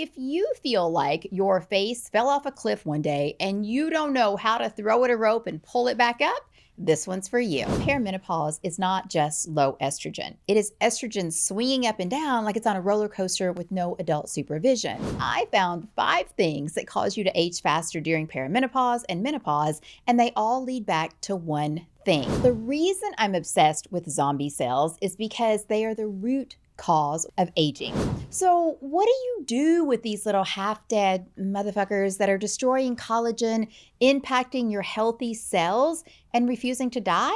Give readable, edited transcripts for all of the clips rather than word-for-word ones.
if you feel like your face fell off a cliff one day and you don't know how to throw it a rope and pull it back up, this one's for you. Perimenopause is not just low estrogen. It is estrogen swinging up and down like it's on a roller coaster with no adult supervision. I found 5 things that cause you to age faster during perimenopause and menopause, and they all lead back to one thing. The reason I'm obsessed with zombie cells is because they are the root cause of aging. So what do you do with these little half-dead motherfuckers that are destroying collagen, impacting your healthy cells, and refusing to die?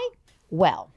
Well,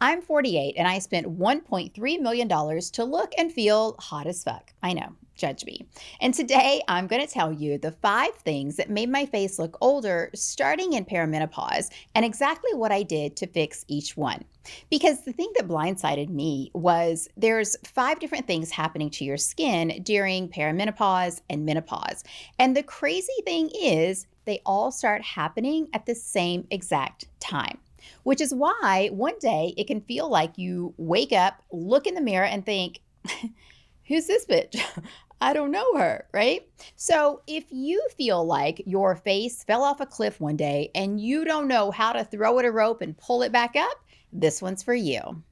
I'm 48 and I spent $1.3 million to look and feel hot as fuck. I know, judge me. And today I'm going to tell you the 5 things that made my face look older starting in perimenopause and exactly what I did to fix each one. Because the thing that blindsided me was there's 5 different things happening to your skin during perimenopause and menopause. And the crazy thing is they all start happening at the same exact time. Which is why one day it can feel like you wake up, look in the mirror and think, who's this bitch? I don't know her, right? So if you feel like your face fell off a cliff one day and you don't know how to throw it a rope and pull it back up, this one's for you.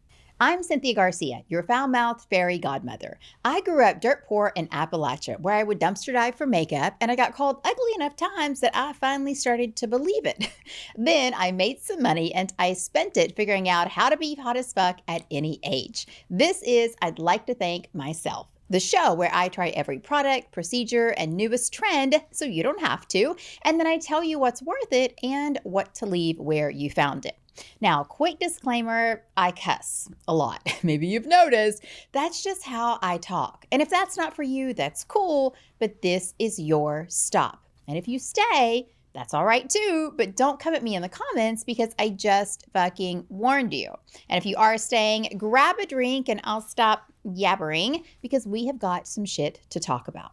I'm Cynthia Garcia, your foul-mouthed fairy godmother. I grew up dirt poor in Appalachia, where I would dumpster dive for makeup, and I got called ugly enough times that I finally started to believe it. Then I made some money, and I spent it figuring out how to be hot as fuck at any age. This is I'd Like to Thank Myself, the show where I try every product, procedure, and newest trend so you don't have to, and then I tell you what's worth it and what to leave where you found it. Now, quick disclaimer, I cuss a lot. Maybe you've noticed. That's just how I talk. And if that's not for you, that's cool, but this is your stop. And if you stay, that's all right too, but don't come at me in the comments because I just fucking warned you. And if you are staying, grab a drink and I'll stop yabbering because we have got some shit to talk about.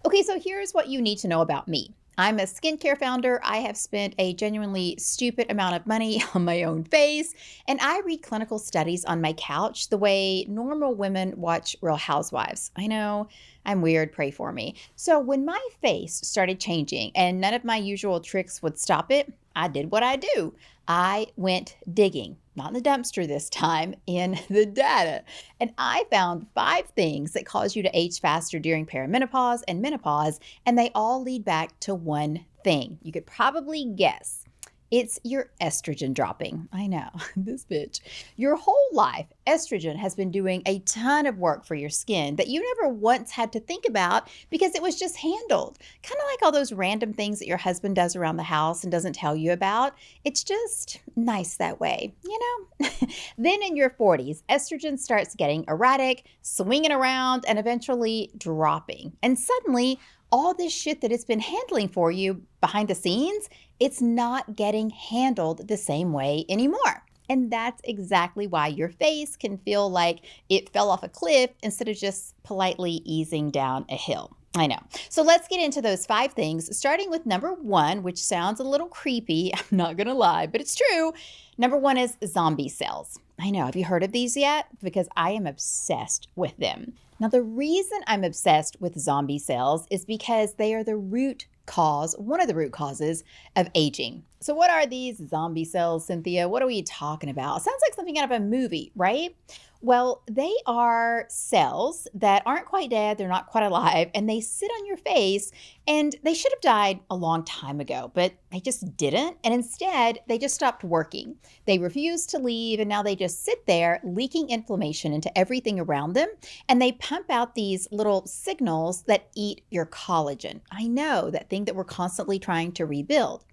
Okay, so here's what you need to know about me. I'm a skincare founder. I have spent a genuinely stupid amount of money on my own face, and I read clinical studies on my couch the way normal women watch Real Housewives. I know, I'm weird, pray for me. So when my face started changing and none of my usual tricks would stop it, I did what I do. I went digging, not in the dumpster this time, in the data. And I found 5 things that cause you to age faster during perimenopause and menopause, and they all lead back to one thing. You could probably guess. It's your estrogen dropping. I know, this bitch. Your whole life, estrogen has been doing a ton of work for your skin that you never once had to think about because it was just handled. Kind of like all those random things that your husband does around the house and doesn't tell you about. It's just nice that way, you know? Then in your 40s, estrogen starts getting erratic, swinging around, and eventually dropping. And suddenly, all this shit that it's been handling for you behind the scenes, it's not getting handled the same way anymore. And that's exactly why your face can feel like it fell off a cliff instead of just politely easing down a hill. I know. So let's get into those 5 things, starting with number 1, which sounds a little creepy. I'm not going to lie, but it's true. Number 1 is zombie cells. I know. Have you heard of these yet? Because I am obsessed with them. Now, the reason I'm obsessed with zombie cells is because they are the root cause, one of the root causes of aging. So what are these zombie cells, Cynthia? What are we talking about? Sounds like something out of a movie, right? Well, they are cells that aren't quite dead, they're not quite alive, and they sit on your face, and they should have died a long time ago, but they just didn't, and instead, they just stopped working. They refused to leave, and now they just sit there, leaking inflammation into everything around them, and they pump out these little signals that eat your collagen. I know, that thing that we're constantly trying to rebuild.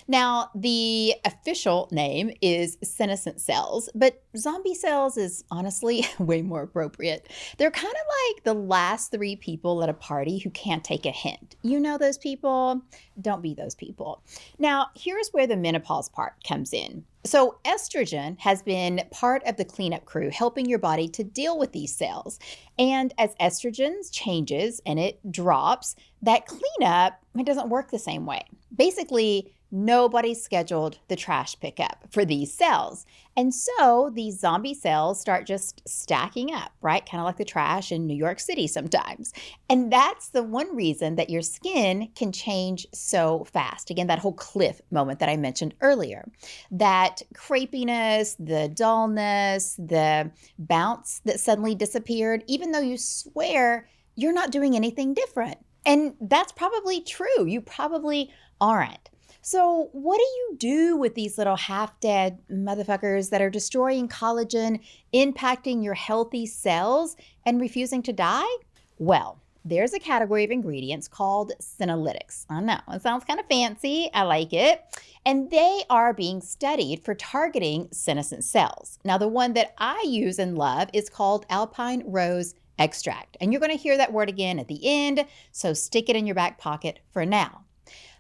Now, the official name is senescent cells, but zombie cells is honestly way more appropriate. They're kind of like the last 3 people at a party who can't take a hint. You know those people? Don't be those people. Now, here's where the menopause part comes in. So estrogen has been part of the cleanup crew, helping your body to deal with these cells. And as estrogen changes and it drops, that cleanup, it doesn't work the same way. Basically, nobody scheduled the trash pickup for these cells. And so these zombie cells start just stacking up, right? Kind of like the trash in New York City sometimes. And that's the one reason that your skin can change so fast. Again, that whole cliff moment that I mentioned earlier. That crepiness, the dullness, the bounce that suddenly disappeared, even though you swear you're not doing anything different. And that's probably true. You probably aren't. So, what do you do with these little half dead motherfuckers that are destroying collagen, impacting your healthy cells, and refusing to die? Well, there's a category of ingredients called senolytics. I know, it sounds kind of fancy. I like it. And they are being studied for targeting senescent cells. Now, the one that I use and love is called alpine rose extract. And you're going to hear that word again at the end, so stick it in your back pocket for now.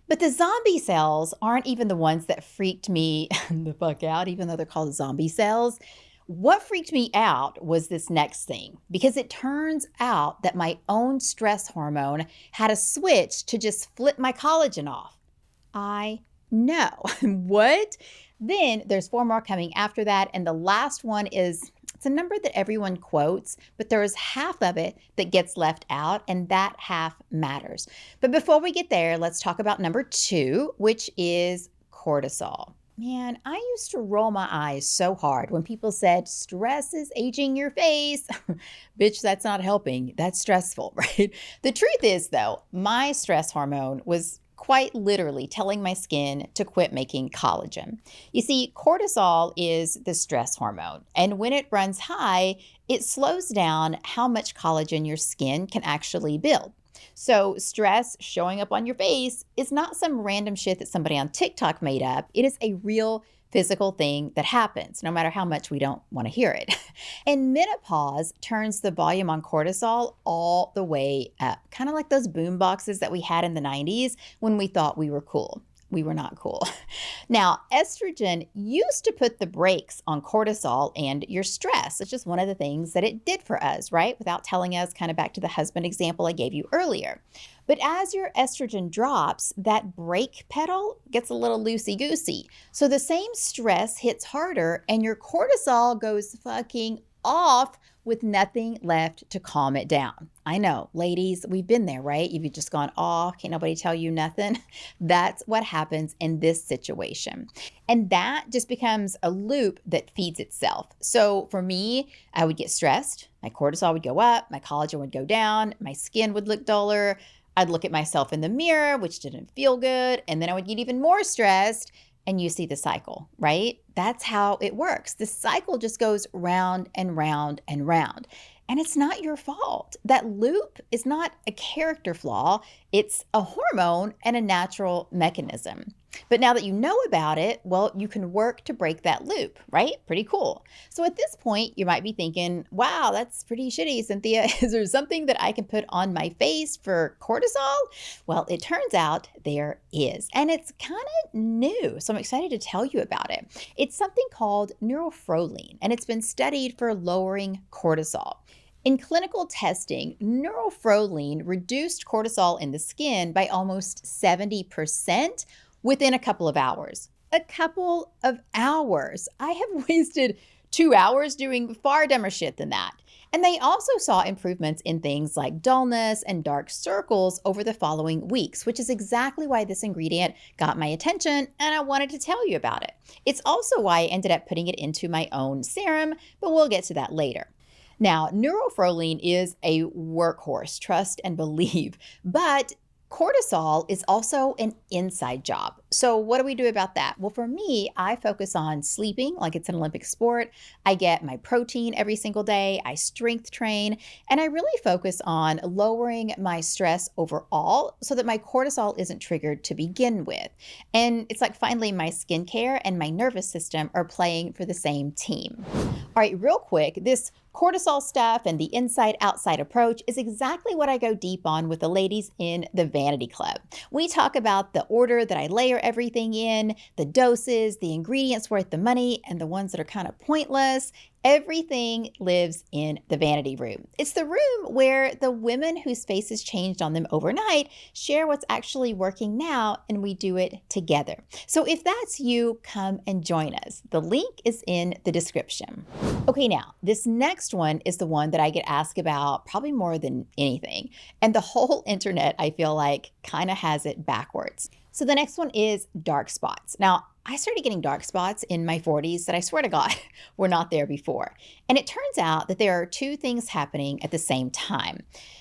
But the zombie cells aren't even the ones that freaked me the fuck out, even though they're called zombie cells. What freaked me out was this next thing, because it turns out that my own stress hormone had a switch to just flip my collagen off. I know. What? Then there's 4 more coming after that. And the last one is, it's a number that everyone quotes, but there's half of it that gets left out, and that half matters. But before we get there, let's talk about number 2, which is cortisol. Man, I used to roll my eyes so hard when people said stress is aging your face. Bitch, that's not helping. That's stressful, right? The truth is, though, my stress hormone was quite literally telling my skin to quit making collagen. You see, cortisol is the stress hormone, and when it runs high, it slows down how much collagen your skin can actually build. So stress showing up on your face is not some random shit that somebody on TikTok made up. It is a real physical thing that happens, no matter how much we don't want to hear it. And menopause turns the volume on cortisol all the way up, kind of like those boom boxes that we had in the 90s when we thought we were cool. We were not cool. Now, estrogen used to put the brakes on cortisol and your stress. It's just one of the things that it did for us, right? Without telling us, kind of back to the husband example I gave you earlier. But as your estrogen drops, that brake pedal gets a little loosey-goosey. So the same stress hits harder and your cortisol goes fucking off with nothing left to calm it down. I know, ladies, we've been there, right? You've just gone, oh, can't nobody tell you nothing. That's what happens in this situation. And that just becomes a loop that feeds itself. So for me, I would get stressed. My cortisol would go up. My collagen would go down. My skin would look duller. I'd look at myself in the mirror, which didn't feel good. And then I would get even more stressed. And you see the cycle, right? That's how it works. The cycle just goes round and round and round. And it's not your fault. That loop is not a character flaw. It's a hormone and a natural mechanism. But now that you know about it, well, you can work to break that loop, right? Pretty cool. So at this point, you might be thinking, wow, that's pretty shitty, Cynthia. Is there something that I can put on my face for cortisol? Well, it turns out there is, and it's kind of new. So I'm excited to tell you about it. It's something called neurofroline, and it's been studied for lowering cortisol. In clinical testing, neurofroline reduced cortisol in the skin by almost 70% within a couple of hours. A couple of hours. I have wasted 2 hours doing far dumber shit than that. And they also saw improvements in things like dullness and dark circles over the following weeks, which is exactly why this ingredient got my attention and I wanted to tell you about it. It's also why I ended up putting it into my own serum, but we'll get to that later. Now, neurofroline is a workhorse, trust and believe, but cortisol is also an inside job. So what do we do about that? Well, for me, I focus on sleeping like it's an Olympic sport. I get my protein every single day. I strength train, and I really focus on lowering my stress overall so that my cortisol isn't triggered to begin with. And it's like finally my skincare and my nervous system are playing for the same team. All right, real quick, this cortisol stuff and the inside-outside approach is exactly what I go deep on with the ladies in the Vanity Club. We talk about the order that I layer filter everything in, the doses, the ingredients worth the money, and the ones that are kind of pointless. Everything lives in the vanity room. It's the room where the women whose faces changed on them overnight share what's actually working now, and we do it together. So if that's you, come and join us. The link is in the description. Okay, now, this next one is the one that I get asked about probably more than anything. And the whole internet, I feel like, kind of has it backwards. So the next one is dark spots. Now, I started getting dark spots in my 40s that I swear to God were not there before. And it turns out that there are two things happening at the same time.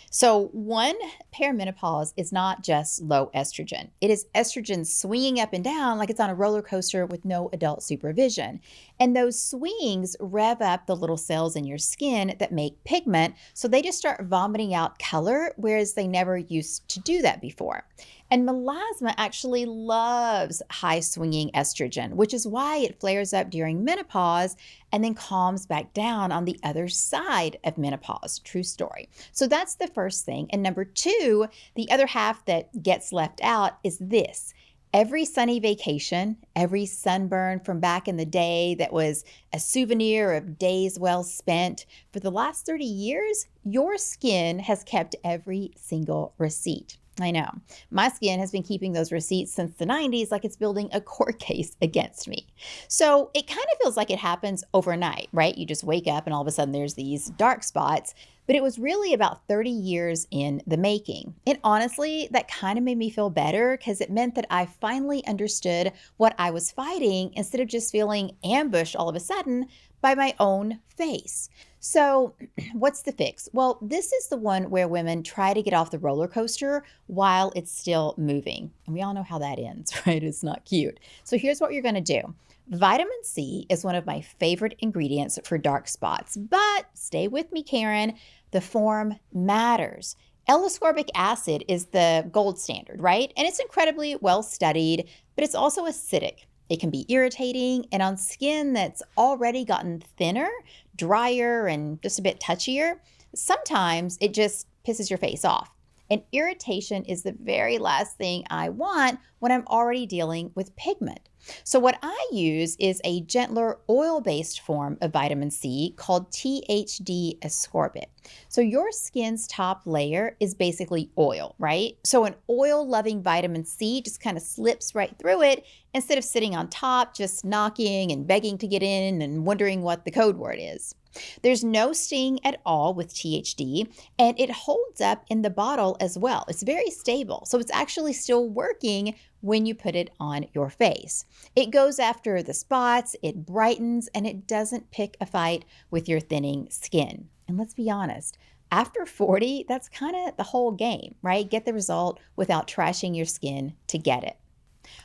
So one, perimenopause is not just low estrogen. It is estrogen swinging up and down like it's on a roller coaster with no adult supervision. And those swings rev up the little cells in your skin that make pigment, so they just start vomiting out color, whereas they never used to do that before. And melasma actually loves high swinging estrogen, which is why it flares up during menopause and then calms back down on the other side of menopause. True story. So that's the first thing. And number two, the other half that gets left out is this. Every sunny vacation, every sunburn from back in the day that was a souvenir of days well spent, for the last 30 years, your skin has kept every single receipt. I know. My skin has been keeping those receipts since the 90s like it's building a court case against me. So it kind of feels like it happens overnight, right? You just wake up and all of a sudden there's these dark spots. But it was really about 30 years in the making. And honestly, that kind of made me feel better because it meant that I finally understood what I was fighting instead of just feeling ambushed all of a sudden by my own face. So what's the fix? Well, this is the one where women try to get off the roller coaster while it's still moving. And we all know how that ends, right? It's not cute. So here's what you're going to do. Vitamin C is one of my favorite ingredients for dark spots, but stay with me, Karen. The form matters. L-ascorbic acid is the gold standard, right? And it's incredibly well studied, but it's also acidic. It can be irritating, and on skin that's already gotten thinner, drier, and just a bit touchier, sometimes it just pisses your face off. And irritation is the very last thing I want when I'm already dealing with pigment. So what I use is a gentler oil-based form of vitamin C called THD ascorbate. So your skin's top layer is basically oil, right? So an oil-loving vitamin C just kind of slips right through it instead of sitting on top, just knocking and begging to get in and wondering what the code word is. There's no sting at all with THD, and it holds up in the bottle as well. It's very stable, so it's actually still working when you put it on your face. It goes after the spots, it brightens, and it doesn't pick a fight with your thinning skin. And let's be honest, after 40, that's kind of the whole game, right? Get the result without trashing your skin to get it.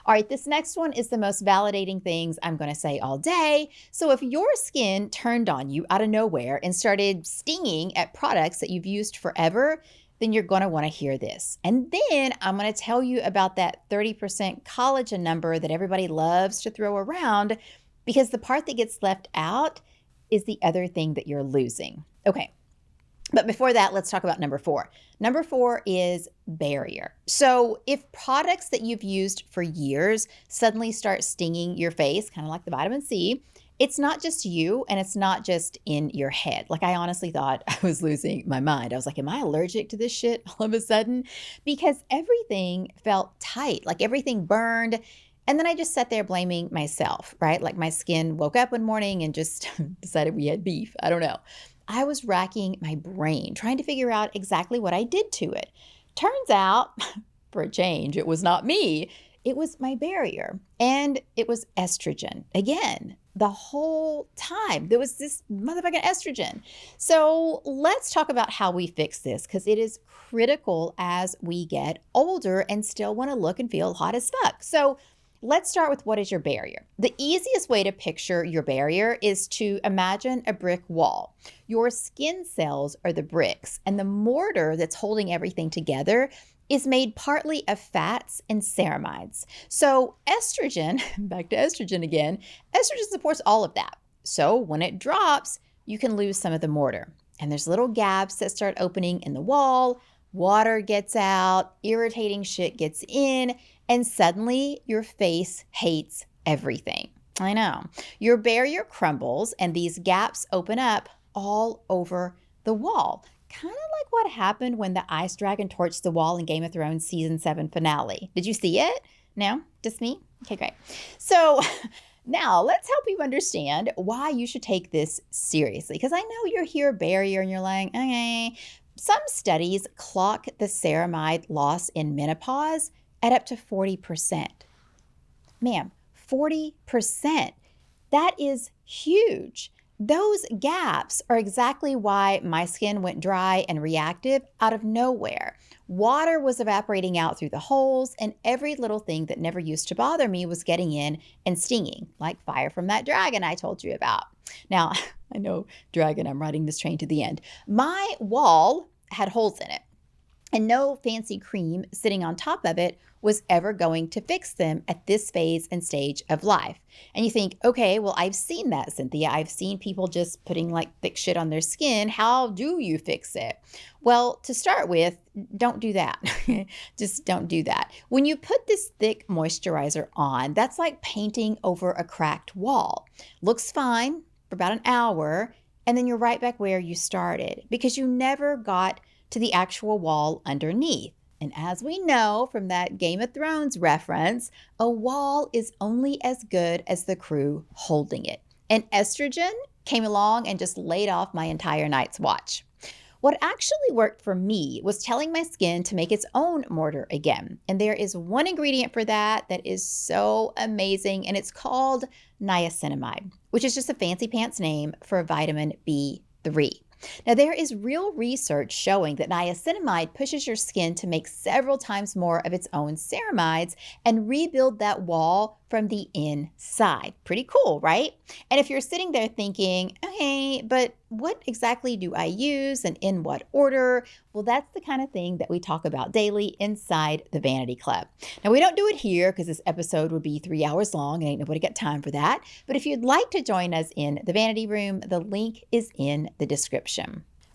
All right, this next one is the most validating things I'm going to say all day. So if your skin turned on you out of nowhere and started stinging at products that you've used forever, then you're going to want to hear this. And then I'm going to tell you about that 30% collagen number that everybody loves to throw around, because the part that gets left out is the other thing that you're losing. Okay. But before that, let's talk about number 4. Number 4 is barrier. So if products that you've used for years suddenly start stinging your face, kind of like the vitamin C, it's not just you and it's not just in your head. Like, I honestly thought I was losing my mind. I was like, am I allergic to this shit all of a sudden? Because everything felt tight, like everything burned. And then I just sat there blaming myself, right? Like my skin woke up one morning and just decided we had beef. I don't know. I was racking my brain trying to figure out exactly what I did to it. Turns out, for a change, it was not me. It was my barrier, and it was estrogen. Again, the whole time, there was this motherfucking estrogen. So let's talk about how we fix this, because it is critical as we get older and still want to look and feel hot as fuck. So let's start with, what is your barrier? The easiest way to picture your barrier is to imagine a brick wall. Your skin cells are the bricks, and the mortar that's holding everything together is made partly of fats and ceramides. So estrogen, back to estrogen again, estrogen supports all of that. So when it drops, you can lose some of the mortar. And there's little gaps that start opening in the wall. Water gets out, irritating shit gets in, and suddenly your face hates everything. I know. Your barrier crumbles and these gaps open up all over the wall. Kind of like what happened when the ice dragon torched the wall in Game of Thrones season 7 finale. Did you see it? No? Just me? Okay, great. So now let's help you understand why you should take this seriously. Because I know you're here barrier and you're like, okay. Some studies clock the ceramide loss in menopause at up to 40%. Ma'am, 40%. That is huge. Those gaps are exactly why my skin went dry and reactive out of nowhere. Water was evaporating out through the holes, and every little thing that never used to bother me was getting in and stinging, like fire from that dragon I told you about. Now, I know, dragon, I'm riding this train to the end. My wall had holes in it, and no fancy cream sitting on top of it was ever going to fix them at this phase and stage of life. And you think, okay, well, I've seen that, Cynthia. I've seen people just putting like thick shit on their skin. How do you fix it? Well, to start with, don't do that. Just don't do that. When you put this thick moisturizer on, that's like painting over a cracked wall. Looks fine for about an hour, and then you're right back where you started because you never got to the actual wall underneath. And as we know from that Game of Thrones reference, a wall is only as good as the crew holding it. And estrogen came along and just laid off my entire night's watch. What actually worked for me was telling my skin to make its own mortar again. And there is one ingredient for that that is so amazing, and it's called niacinamide, which is just a fancy pants name for vitamin B3. Now, there is real research showing that niacinamide pushes your skin to make several times more of its own ceramides and rebuild that wall from the inside. Pretty cool, right? And if you're sitting there thinking, okay, but what exactly do I use and in what order? Well, that's the kind of thing that we talk about daily inside the Vanity Club. Now, we don't do it here because this episode would be 3 hours long and ain't nobody got time for that. But if you'd like to join us in the Vanity Room, the link is in the description.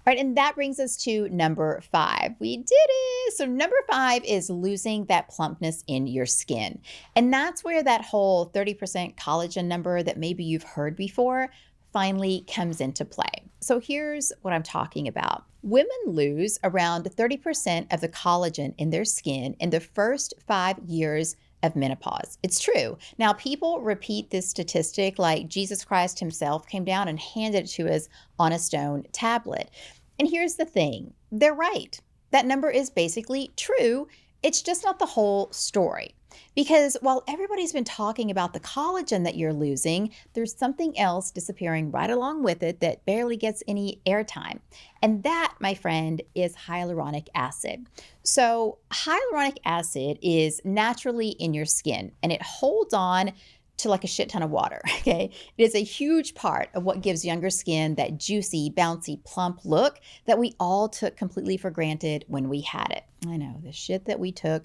All right, and that brings us to number 5. We did it. So number 5 is losing that plumpness in your skin. And that's where that whole 30% collagen number that maybe you've heard before finally comes into play. So here's what I'm talking about. Women lose around 30% of the collagen in their skin in the first 5 years of menopause. It's true. Now, people repeat this statistic like Jesus Christ himself came down and handed it to us on a stone tablet. And here's the thing, they're right. That number is basically true. It's just not the whole story. Because while everybody's been talking about the collagen that you're losing, there's something else disappearing right along with it that barely gets any airtime. And that, my friend, is hyaluronic acid. So hyaluronic acid is naturally in your skin and it holds on to like a shit ton of water, okay? It is a huge part of what gives younger skin that juicy, bouncy, plump look that we all took completely for granted when we had it. I know, the shit that we took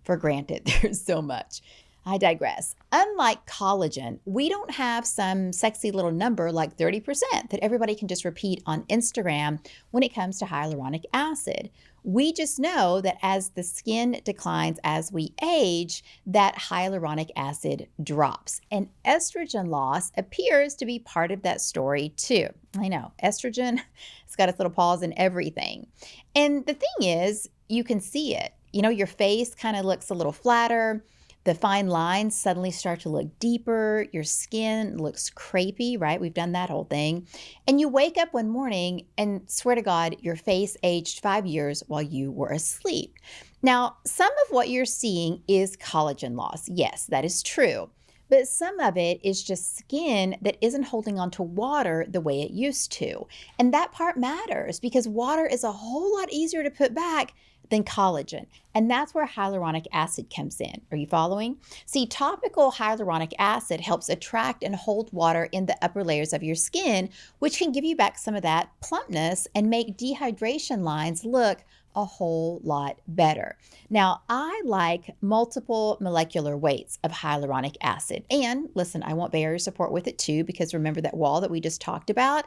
for granted. There's so much. I digress. Unlike collagen, we don't have some sexy little number like 30% that everybody can just repeat on Instagram when it comes to hyaluronic acid. We just know that as the skin declines as we age, that hyaluronic acid drops. And estrogen loss appears to be part of that story too. I know, estrogen, it's got its little paws in everything. And the thing is, you can see it. You know, your face kind of looks a little flatter. The fine lines suddenly start to look deeper. Your skin looks crepey, right? We've done that whole thing. And you wake up one morning and swear to God, your face aged 5 years while you were asleep. Now, some of what you're seeing is collagen loss. Yes, that is true. But some of it is just skin that isn't holding on to water the way it used to. And that part matters because water is a whole lot easier to put back than collagen. And that's where hyaluronic acid comes in. Are you following? See, topical hyaluronic acid helps attract and hold water in the upper layers of your skin, which can give you back some of that plumpness and make dehydration lines look a whole lot better. Now, I like multiple molecular weights of hyaluronic acid. And listen, I want barrier support with it too, because remember that wall that we just talked about?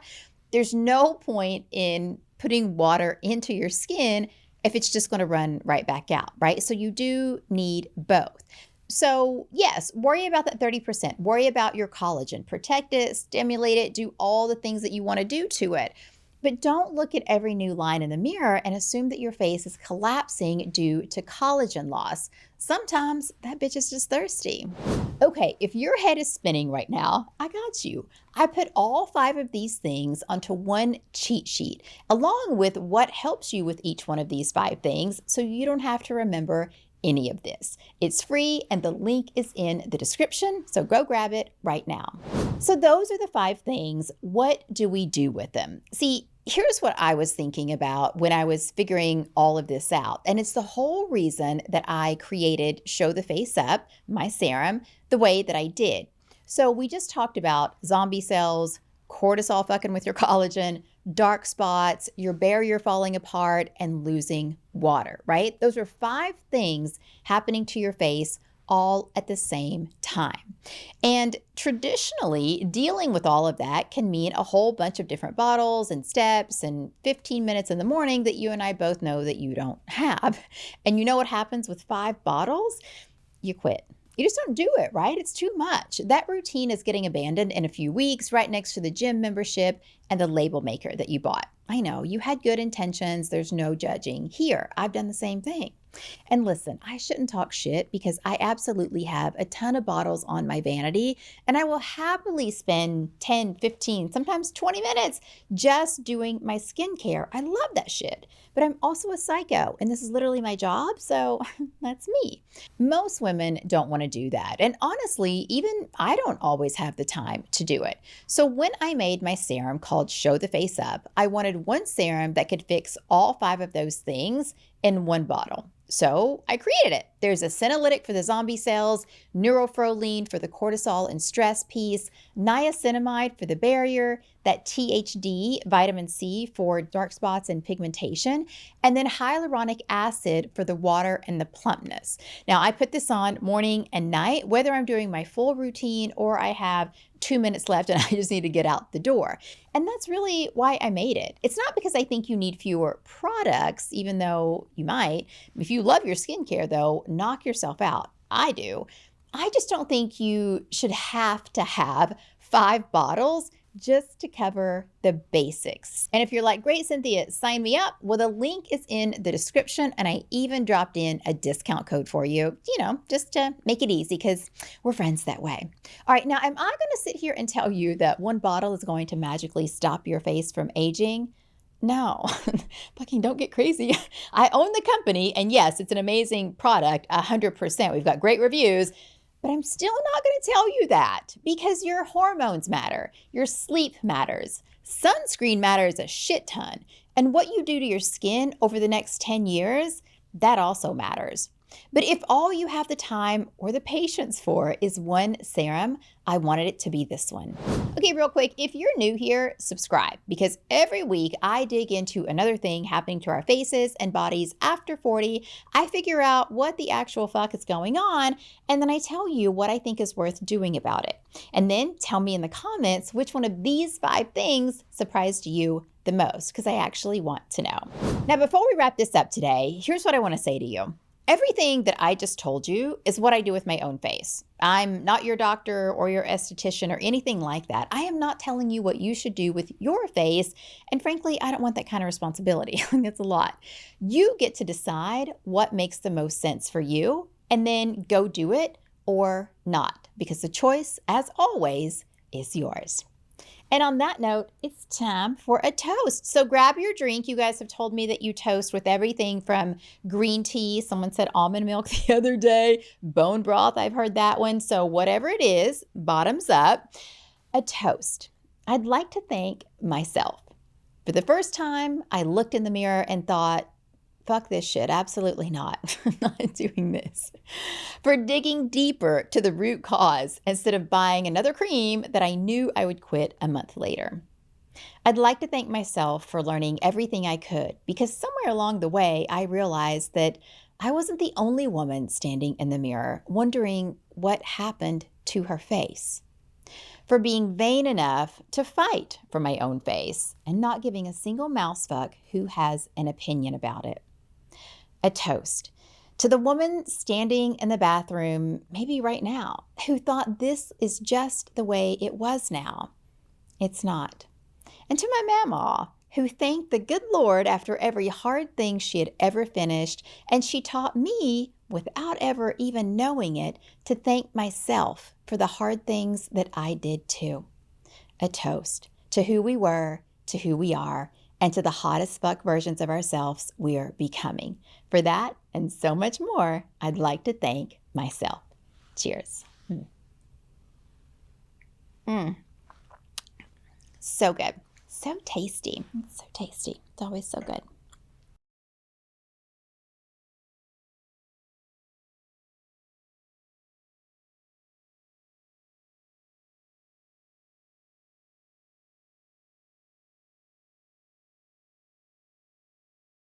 There's no point in putting water into your skin if it's just going to run right back out, right? So you do need both. So yes, worry about that 30%. Worry about your collagen. Protect it, stimulate it, do all the things that you want to do to it. But don't look at every new line in the mirror and assume that your face is collapsing due to collagen loss. Sometimes that bitch is just thirsty. Okay, if your head is spinning right now, I got you. I put all 5 of these things onto one cheat sheet, along with what helps you with each one of these 5 things, so you don't have to remember any of this. It's free and the link is in the description, so go grab it right now. So those are the 5 things. What do we do with them? See, here's what I was thinking about when I was figuring all of this out. And it's the whole reason that I created Show the Face Up, my serum, the way that I did. So we just talked about zombie cells, cortisol fucking with your collagen, dark spots, your barrier falling apart, and losing water, right? Those are 5 things happening to your face all at the same time. And traditionally, dealing with all of that can mean a whole bunch of different bottles and steps and 15 minutes in the morning that you and I both know that you don't have. And you know what happens with 5 bottles? You quit. You just don't do it, right? It's too much. That routine is getting abandoned in a few weeks, right next to the gym membership and the label maker that you bought. I know, you had good intentions. There's no judging. Here, I've done the same thing. And listen, I shouldn't talk shit because I absolutely have a ton of bottles on my vanity, and I will happily spend 10, 15, sometimes 20 minutes just doing my skincare. I love that shit. But I'm also a psycho, and this is literally my job, so that's me. Most women don't want to do that. And honestly, even I don't always have the time to do it. So when I made my serum called Show the Face Up, I wanted one serum that could fix all 5 of those things in one bottle. So I created it. There's a senolytic for the zombie cells, neuroproline for the cortisol and stress piece, niacinamide for the barrier, that THD, vitamin C for dark spots and pigmentation, and then hyaluronic acid for the water and the plumpness. Now I put this on morning and night, whether I'm doing my full routine or I have 2 minutes left and I just need to get out the door. And that's really why I made it. It's not because I think you need fewer products, even though you might. If you love your skincare though, knock yourself out. I do. I just don't think you should have to have 5 bottles just to cover the basics. And if you're like, great, Cynthia, sign me up. Well, the link is in the description, and I even dropped in a discount code for you, just to make it easy because we're friends that way. All right, now am I going to sit here and tell you that one bottle is going to magically stop your face from aging? No, fucking don't get crazy. I own the company, and yes, it's an amazing product, 100%. We've got great reviews. But I'm still not going to tell you that because your hormones matter. Your sleep matters. Sunscreen matters a shit ton. And what you do to your skin over the next 10 years, that also matters. But if all you have the time or the patience for is one serum, I wanted it to be this one. Okay, real quick, if you're new here, subscribe because every week I dig into another thing happening to our faces and bodies after 40. I figure out what the actual fuck is going on, and then I tell you what I think is worth doing about it. And then tell me in the comments which one of these 5 things surprised you the most, because I actually want to know. Now, before we wrap this up today, here's what I want to say to you. Everything that I just told you is what I do with my own face. I'm not your doctor or your esthetician or anything like that. I am not telling you what you should do with your face. And frankly, I don't want that kind of responsibility. That's a lot. You get to decide what makes the most sense for you and then go do it or not, because the choice, as always, is yours. And on that note, it's time for a toast. So grab your drink. You guys have told me that you toast with everything from green tea. Someone said almond milk the other day. Bone broth, I've heard that one. So whatever it is, bottoms up. A toast. I'd like to thank myself. For the first time, I looked in the mirror and thought, fuck this shit. Absolutely not. I'm not doing this. For digging deeper to the root cause instead of buying another cream that I knew I would quit a month later. I'd like to thank myself for learning everything I could, because somewhere along the way, I realized that I wasn't the only woman standing in the mirror wondering what happened to her face. For being vain enough to fight for my own face and not giving a single mousefuck who has an opinion about it. A toast to the woman standing in the bathroom, maybe right now, who thought this is just the way it was now. It's not. And to my mama, who thanked the good Lord after every hard thing she had ever finished, and she taught me, without ever even knowing it, to thank myself for the hard things that I did too. A toast to who we were, to who we are, and to the hottest fuck versions of ourselves we're becoming. For that and so much more, I'd like to thank myself. Cheers. So good. So tasty. So tasty. It's always so good.